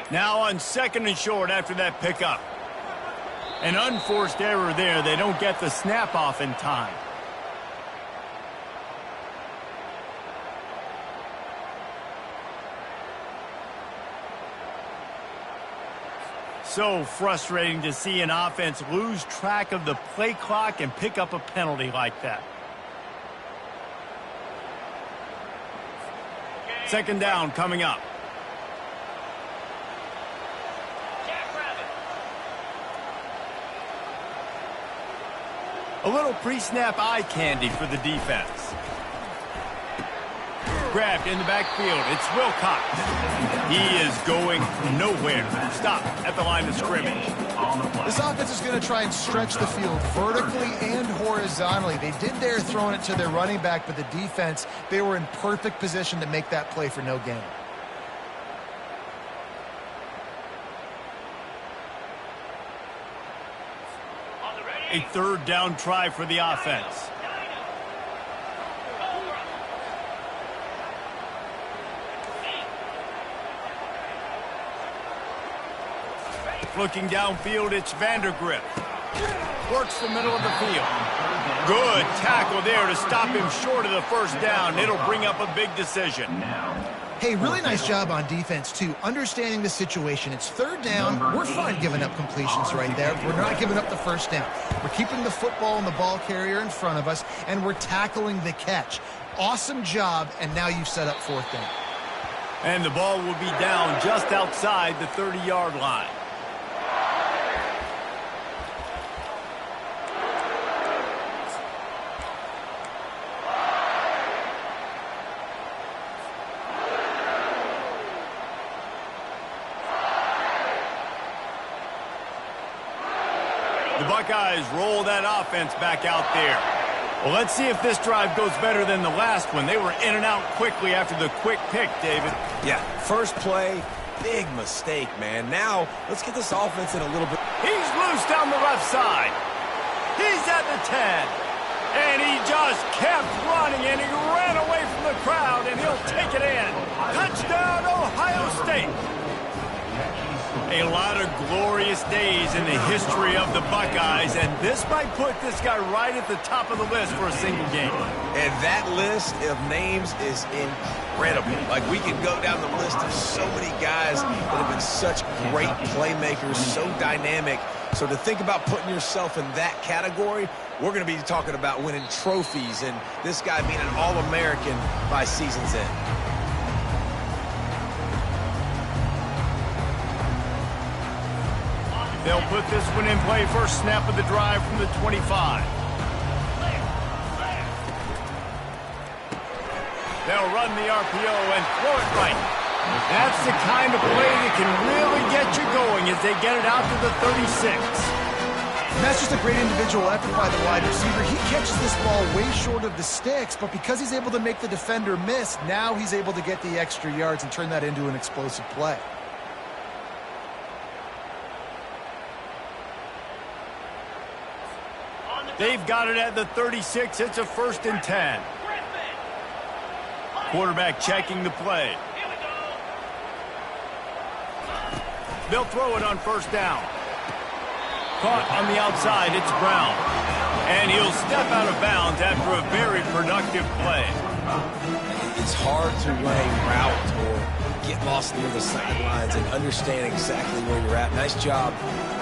Now on 2nd and short after that pickup. An unforced error there. They don't get the snap off in time. So frustrating to see an offense lose track of the play clock and pick up a penalty like that. 2nd down coming up. A little pre-snap eye candy for the defense. Grabbed in the backfield. It's Wilcox. He is going nowhere. Stop at the line of scrimmage. This offense is going to try and stretch the field vertically and horizontally. They did there throwing it to their running back, but the defense, they were in perfect position to make that play for no gain. A 3rd down try for the offense. Looking downfield, it's Vandergrift. Works the middle of the field. Good tackle there to stop him short of the 1st down. It'll bring up a big decision. Hey, really nice job on defense, too. Understanding the situation. It's 3rd down. We're fine giving up completions right there. We're not giving up the 1st down. We're keeping the football and the ball carrier in front of us, and we're tackling the catch. Awesome job, and now you've set up 4th down. And the ball will be down just outside the 30-yard line. The Buckeyes roll that offense back out there. Well, let's see if this drive goes better than the last one. They were in and out quickly after the quick pick, David. Yeah, first play, big mistake, man. Now, let's get this offense in a little bit. He's loose down the left side. He's at the 10. And he just kept running, and he ran away from the crowd, and he'll take it in. Touchdown, Ohio State. A lot of glorious days in the history of the Buckeyes, and this might put this guy right at the top of the list for a single game. And that list of names is incredible. Like, we can go down the list of so many guys that have been such great playmakers, so dynamic. So to think about putting yourself in that category, we're going to be talking about winning trophies and this guy being an All-American by season's end. They'll put this one in play. First snap of the drive from the 25. They'll run the RPO and throw it right. That's the kind of play that can really get you going as they get it out to the 36. And that's just a great individual effort by the wide receiver. He catches this ball way short of the sticks, but because he's able to make the defender miss, now he's able to get the extra yards and turn that into an explosive play. They've got it at the 36. It's a 1st and 10. Quarterback checking the play. They'll throw it on 1st down. Caught on the outside. It's Brown. And he'll step out of bounds after a very productive play. It's hard to run a route or get lost near the sidelines and understand exactly where you're at. Nice job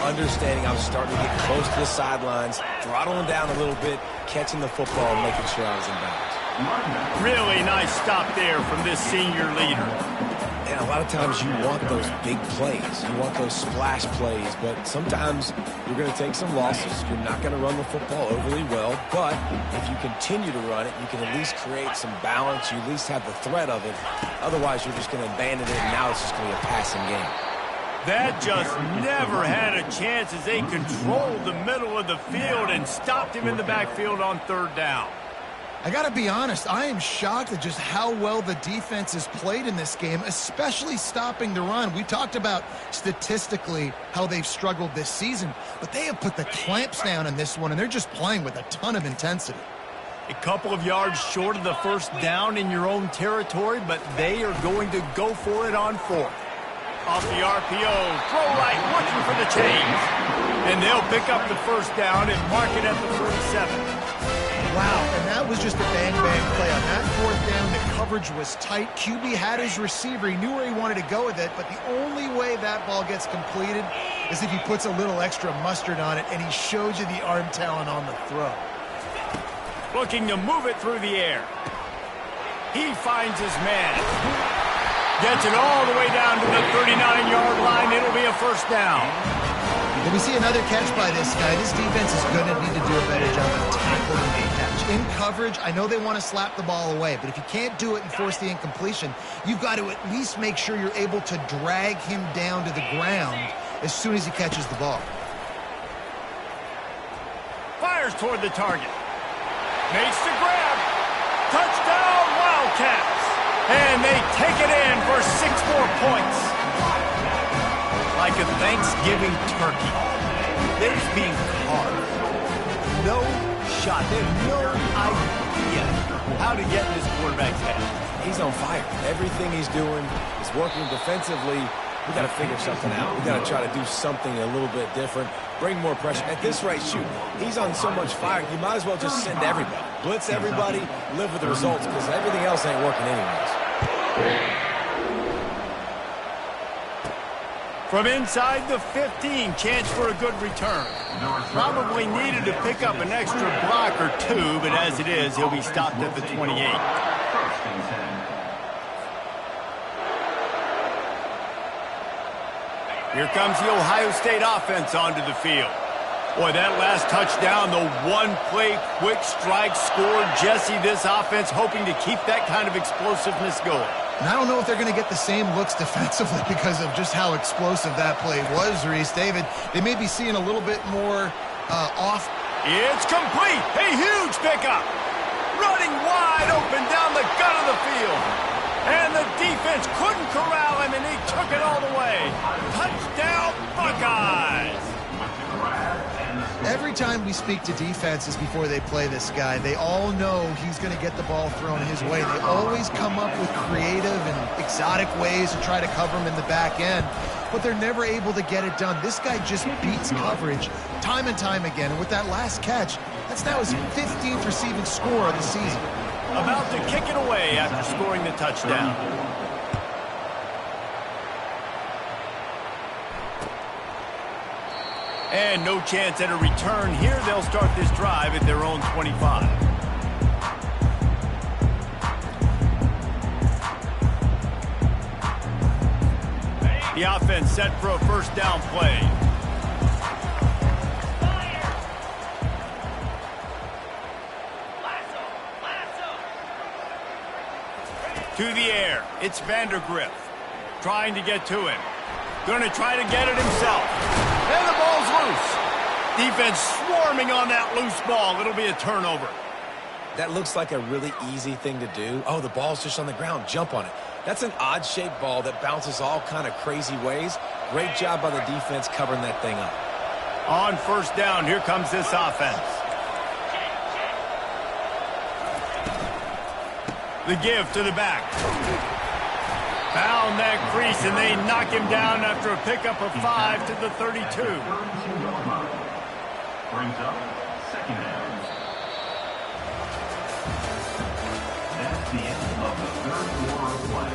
understanding I was starting to get close to the sidelines, throttling down a little bit, catching the football, and making sure I was in bounds. Really nice stop there from this senior leader. And a lot of times you want those big plays. You want those splash plays, but sometimes you're going to take some losses. You're not going to run the football overly well, but if you continue to run it, you can at least create some balance. You at least have the threat of it. Otherwise, you're just going to abandon it, and now it's just going to be a passing game. That just never had a chance as they controlled the middle of the field and stopped him in the backfield on 3rd down. I got to be honest, I am shocked at just how well the defense has played in this game, especially stopping the run. We talked about statistically how they've struggled this season, but they have put the clamps down in this one, and they're just playing with a ton of intensity. A couple of yards short of the 1st down in your own territory, but they are going to go for it on 4th. Off the RPO, throw right, looking for the chains. And they'll pick up the first down and mark it at the 47. Wow, and that was just a bang-bang play. On that fourth down, the coverage was tight. QB had his receiver. He knew where he wanted to go with it, but the only way that ball gets completed is if he puts a little extra mustard on it, and he shows you the arm talent on the throw. Looking to move it through the air. He finds his man. Gets it all the way down to the 39-yard line. It'll be a first down. When we see another catch by this guy, this defense is going to need to do a better job of tackling the catch. In coverage, I know they want to slap the ball away, but if you can't do it and force the incompletion, you've got to at least make sure you're able to drag him down to the ground as soon as he catches the ball. Fires toward the target. Makes the grab. Touchdown, Wildcats. And they take it in for 6 more points. Like a Thanksgiving turkey. They're just being carved. No shot. They have no idea how to get in this quarterback's head. He's on fire. Everything he's doing is working defensively. We got to figure something out. We got to try to do something a little bit different. Bring more pressure. At this rate, shoot, he's on so much fire, you might as well just send everybody. Blitz everybody, live with the results, because everything else ain't working anyways. From inside the 15, chance for a good return. Probably needed to pick up an extra block or two, but as it is, he'll be stopped at the 28. Here comes the Ohio State offense onto the field. Boy, that last touchdown, the one-play quick strike scored. Jesse, this offense hoping to keep that kind of explosiveness going. And I don't know if they're going to get the same looks defensively because of just how explosive that play was, Reese. David, they may be seeing a little bit more off. It's complete. A huge pickup. Running wide open down the gut of the field. And the defense couldn't corral him, and he took it all the way. Touchdown, Buckeyes. Every time we speak to defenses before they play this guy, they all know he's going to get the ball thrown his way. They always come up with creative and exotic ways to try to cover him in the back end, but they're never able to get it done. This guy just beats coverage time and time again, and with that last catch, that's now his 15th receiving score of the season. About to kick it away after scoring the touchdown. And no chance at a return here. They'll start this drive at their own 25. The offense set for a first down play. To the air. It's Vandergriff. Trying to get to him. Going to try to get it himself. And the ball's loose. Defense swarming on that loose ball. It'll be a turnover. That looks like a really easy thing to do. Oh, the ball's just on the ground. Jump on it. That's an odd-shaped ball that bounces all kind of crazy ways. Great job by the defense covering that thing up. On first down, here comes this offense. The give to the back. Found that crease, and they knock him down after a pickup of 5 to the 32. Brings up second down. That's the end of the third quarter of play.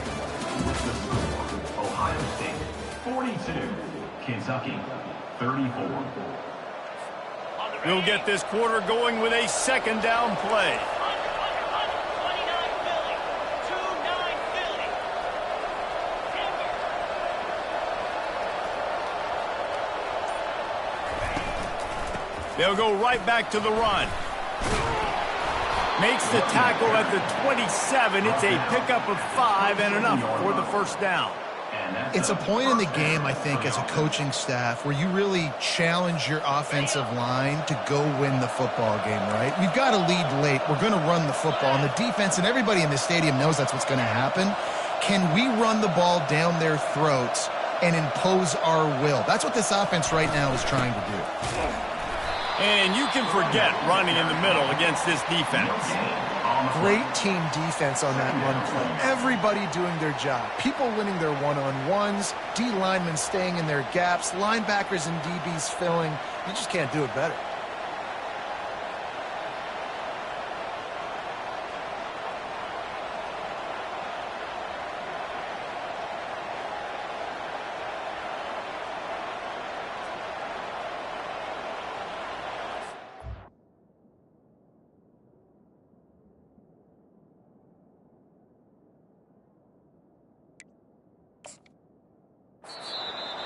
With the score, Ohio State 42, Kentucky 34. We'll get this quarter going with a second down play. They'll go right back to the run. Makes the tackle at the 27. It's a pickup of 5 and enough for the first down. It's a point in the game, I think, as a coaching staff where you really challenge your offensive line to go win the football game, right? We've got to lead late. We're going to run the football. And the defense and everybody in the stadium knows that's what's going to happen. Can we run the ball down their throats and impose our will? That's what this offense right now is trying to do. And you can forget running in the middle against this defense. Great team defense on that run play. Everybody doing their job. People winning their one-on-ones, D linemen staying in their gaps, linebackers and DBs filling. You just can't do it better.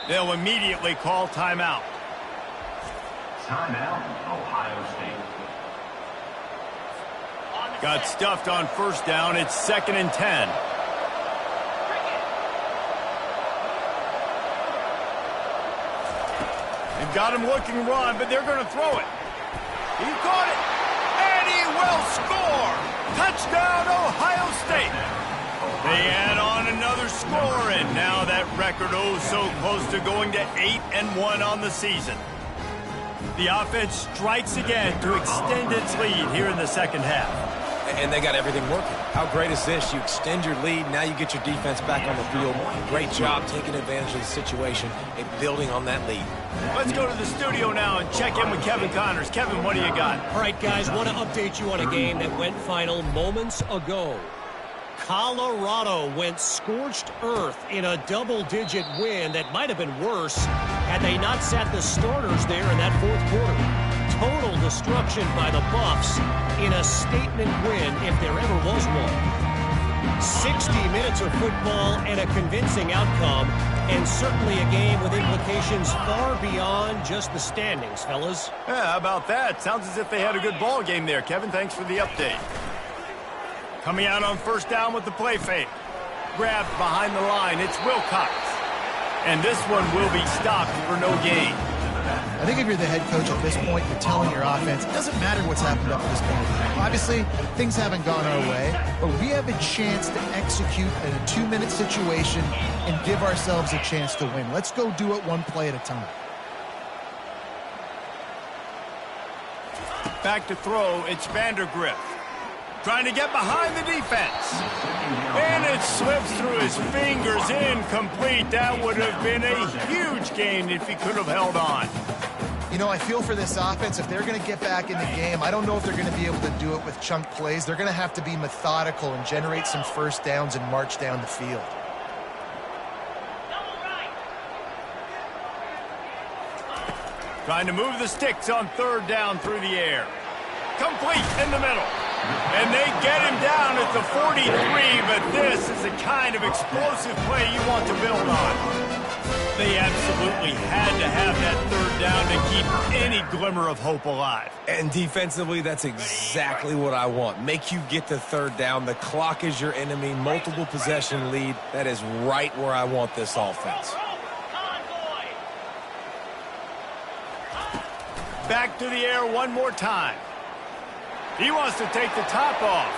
They'll immediately call timeout. Timeout, Ohio State. Got stuffed on first down. It's 2nd and 10. They've got him looking run, but they're going to throw it. He caught it, and he will score. Touchdown, Ohio State. They add on another score, and now that record so close to going to 8-1 on the season. The offense strikes again to extend its lead here in the second half. And they got everything working. How great is this? You extend your lead, now you get your defense back on the field. Great job taking advantage of the situation and building on that lead. Let's go to the studio now and check in with Kevin Connors. Kevin, what do you got? All right, guys, want to update you on a game that went final moments ago. Colorado went scorched earth in a double-digit win that might have been worse had they not sat the starters there in that fourth quarter. Total destruction by the Buffs in a statement win if there ever was one. 60 minutes of football and a convincing outcome, and certainly a game with implications far beyond just the standings, fellas. Yeah, how about that? Sounds as if they had a good ball game there. Kevin, thanks for the update. Coming out on first down with the play fake. Grabbed behind the line. It's Wilcox. And this one will be stopped for no gain. I think if you're the head coach at this point, you're telling your offense, it doesn't matter what's happened up to this point. Obviously, things haven't gone our way, but we have a chance to execute in a 2-minute situation and give ourselves a chance to win. Let's go do it one play at a time. Back to throw, it's Vandergrift. Trying to get behind the defense. And it slips through his fingers, incomplete. That would have been a huge gain if he could have held on. You know, I feel for this offense, if they're going to get back in the game, I don't know if they're going to be able to do it with chunk plays. They're going to have to be methodical and generate some first downs and march down the field. Trying to move the sticks on third down through the air. Complete in the middle. And they get him down at the 43, but this is the kind of explosive play you want to build on. They absolutely had to have that third down to keep any glimmer of hope alive. And defensively, that's exactly what I want. Make you get the third down. The clock is your enemy. Multiple possession lead. That is right where I want this offense. Back to the air one more time. He wants to take the top off.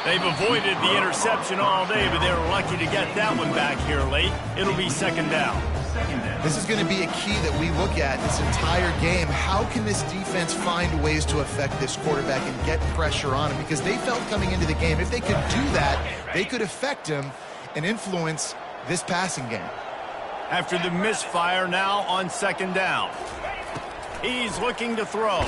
They've avoided the interception all day, but they're lucky to get that one back here late. It'll be second down. This is going to be a key that we look at this entire game. How can this defense find ways to affect this quarterback and get pressure on him? Because they felt coming into the game, if they could do that, they could affect him and influence this passing game. After the misfire, now on second down. He's looking to throw.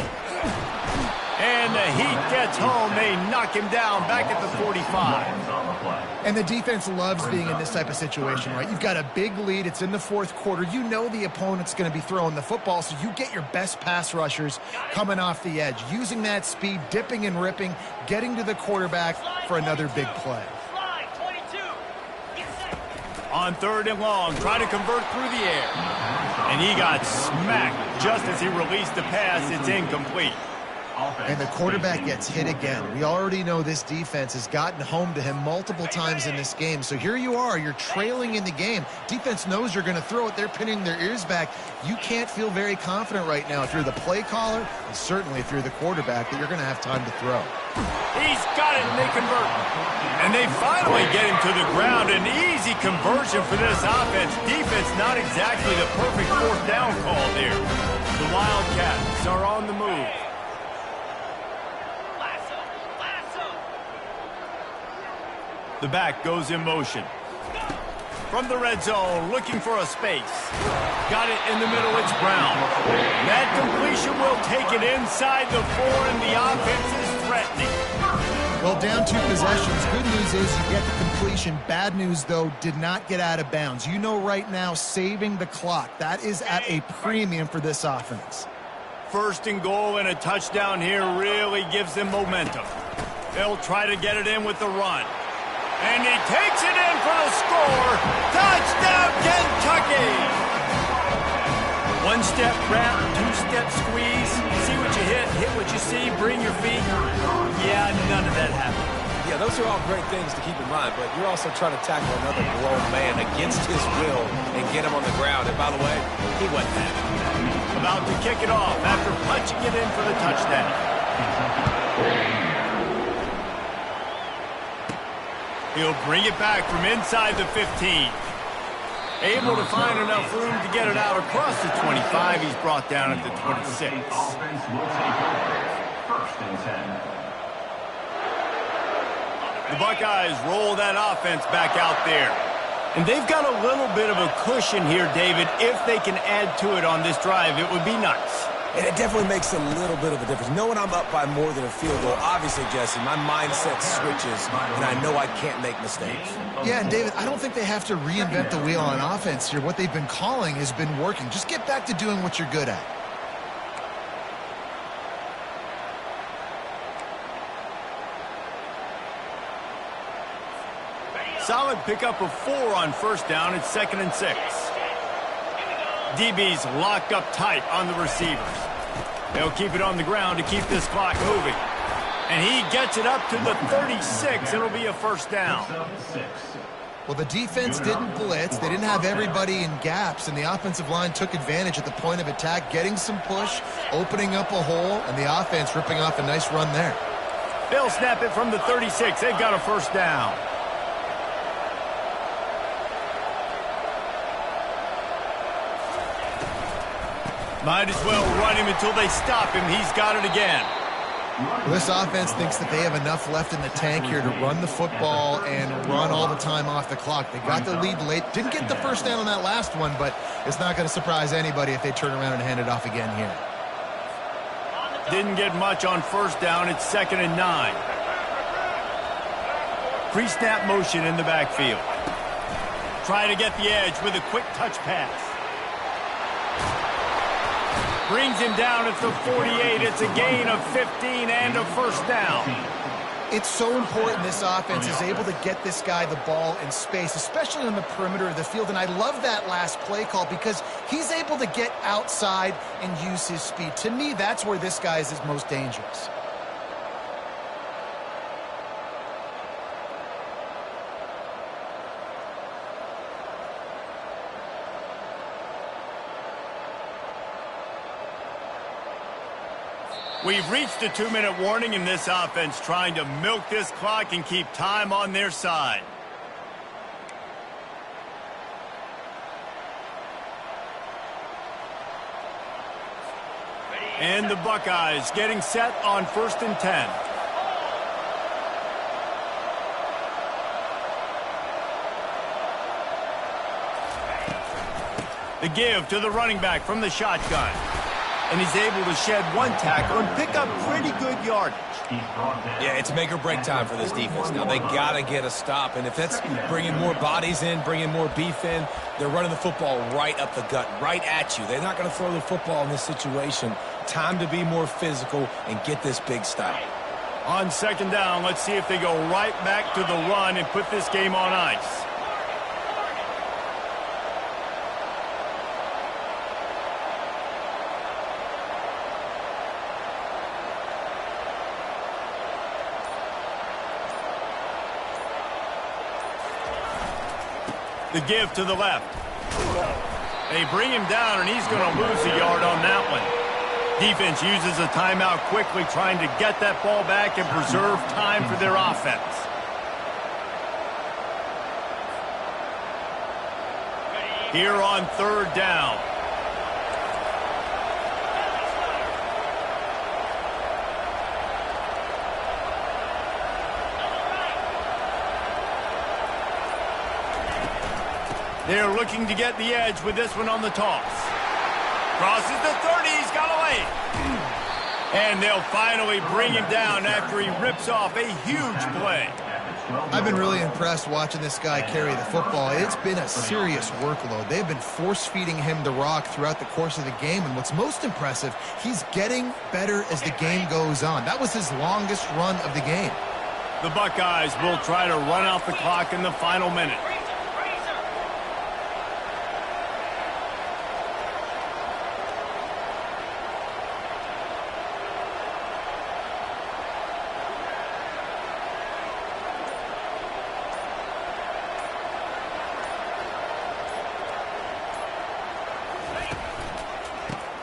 And the heat gets home. They knock him down back at the 45. And the defense loves being in this type of situation, right? You've got a big lead. It's in the fourth quarter. You know the opponent's going to be throwing the football, so you get your best pass rushers coming off the edge, using that speed, dipping and ripping, getting to the quarterback for another big play. On third and long, trying to convert through the air. And he got smacked just as he released the pass. It's incomplete. And the quarterback gets hit again. We already know this defense has gotten home to him multiple times in this game. So here you are. You're trailing in the game. Defense knows you're going to throw it. They're pinning their ears back. You can't feel very confident right now if you're the play caller, and certainly if you're the quarterback, that you're going to have time to throw. He's got it, and they convert. And they finally get him to the ground. An easy conversion for this offense. Defense not exactly the perfect fourth down call there. The Wildcats are on the move. The back goes in motion. From the red zone, looking for a space. Got it in the middle, it's Brown. That completion will take it inside the 4, and the offense is threatening. Well, down 2 possessions. Good news is you get the completion. Bad news, though, did not get out of bounds. You know right now, saving the clock. That is at a premium for this offense. First and goal and a touchdown here really gives them momentum. They'll try to get it in with the run. And he takes it in for the score. Touchdown, Kentucky! One-step wrap, two-step squeeze. See what you hit what you see, bring your feet. Yeah, none of that happened. Yeah, those are all great things to keep in mind, but you're also trying to tackle another grown man against his will and get him on the ground. And by the way, he wasn't happy. About to kick it off after punching it in for the touchdown. He'll bring it back from inside the 15. Able to find enough room to get it out across the 25. He's brought down at the 26. Offense will take over. First and 10. The Buckeyes roll that offense back out there. And they've got a little bit of a cushion here, David. If they can add to it on this drive, it would be nice. And it definitely makes a little bit of a difference. Knowing I'm up by more than a field goal, obviously, Jesse, my mindset switches, and I know I can't make mistakes. Yeah, and David, I don't think they have to reinvent the wheel on offense here. What they've been calling has been working. Just get back to doing what you're good at. Solid pickup of 4 on first down. It's 2nd and 6. DB's locked up tight on the receivers. They'll keep it on the ground to keep this clock moving. And he gets it up to the 36. It'll be a first down. Well, the defense didn't blitz. They didn't have everybody in gaps, and the offensive line took advantage at the point of attack, getting some push, opening up a hole, and the offense ripping off a nice run there. They'll snap it from the 36. They've got a first down. Might as well run him until they stop him. He's got it again. Well, this offense thinks that they have enough left in the tank here to run the football and run all the time off the clock. They got the lead late. Didn't get the first down on that last one, but it's not going to surprise anybody if they turn around and hand it off again here. Didn't get much on first down. It's 2nd and 9. Pre-snap motion in the backfield. Try to get the edge with a quick touch pass. Brings him down at the 48. It's a gain of 15 and a first down. It's so important this offense is able to get this guy the ball in space, especially on the perimeter of the field. And I love that last play call because he's able to get outside and use his speed. To me, that's where this guy is his most dangerous. We've reached a 2-minute warning in this offense, trying to milk this clock and keep time on their side. And the Buckeyes getting set on 1st and 10. The give to the running back from the shotgun. And he's able to shed one tackle and pick up pretty good yardage. Yeah, it's make or break time for this defense. Now, they got to get a stop, and if that's bringing more bodies in, bringing more beef in, they're running the football right up the gut, right at you. They're not going to throw the football in this situation. Time to be more physical and get this big stop. On 2nd down, let's see if they go right back to the run and put this game on ice. The give to the left. They bring him down, and he's going to lose a yard on that one. Defense uses a timeout quickly, trying to get that ball back and preserve time for their offense. Here on 3rd down. They're looking to get the edge with this one on the toss. Crosses the 30, he's got away. And they'll finally bring him down after he rips off a huge play. I've been really impressed watching this guy carry the football. It's been a serious workload. They've been force-feeding him the rock throughout the course of the game, and what's most impressive, he's getting better as the game goes on. That was his longest run of the game. The Buckeyes will try to run out the clock in the final minute.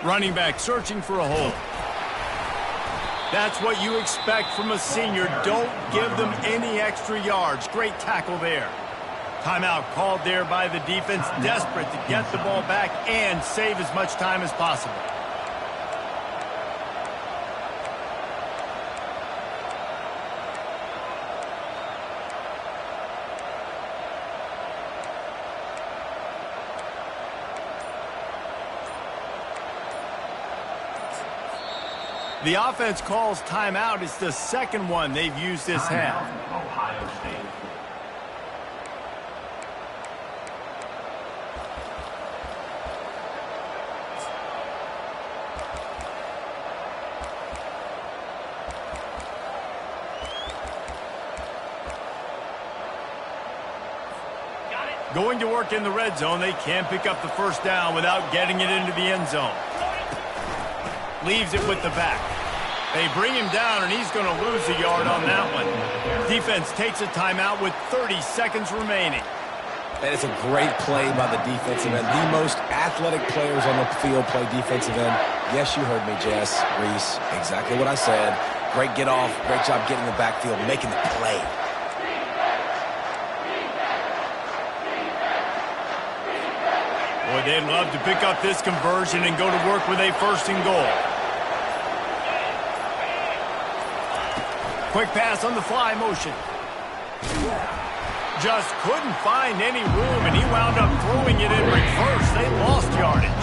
Running back searching for a hole. That's what you expect from a senior. Don't give them any extra yards. Great tackle there. Timeout called there by the defense, desperate to get the ball back and save as much time as possible. The offense calls timeout. It's the second one they've used this half. Ohio State. Going to work in the red zone. They can't pick up the first down without getting it into the end zone. Leaves it with the back. They bring him down, and he's going to lose a yard on that one. Defense takes a timeout with 30 seconds remaining. That is a great play by the defensive end. The most athletic players on the field play defensive end. Yes, you heard me, Jess, Reese. Exactly what I said. Great get off. Great job getting the backfield, making the play. Boy, they'd love to pick up this conversion and go to work with a first and goal. Quick pass on the fly motion. Just couldn't find any room, and he wound up throwing it in reverse. They lost yardage.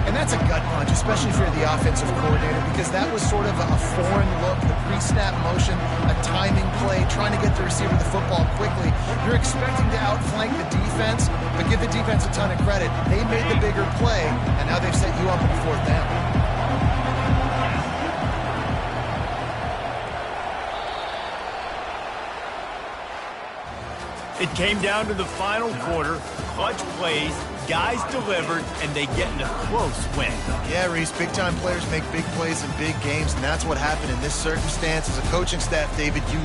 And that's a gut punch, especially if you're the offensive coordinator, because that was sort of a foreign look, the pre-snap motion, a timing play, trying to get the receiver the football quickly. You're expecting to outflank the defense, but give the defense a ton of credit. They made the bigger play, and now they've set you up on fourth down. It came down to the final quarter. Clutch plays, guys delivered, and they get in a close win. Yeah, Reese, big-time players make big plays in big games, and that's what happened in this circumstance. As a coaching staff, David, you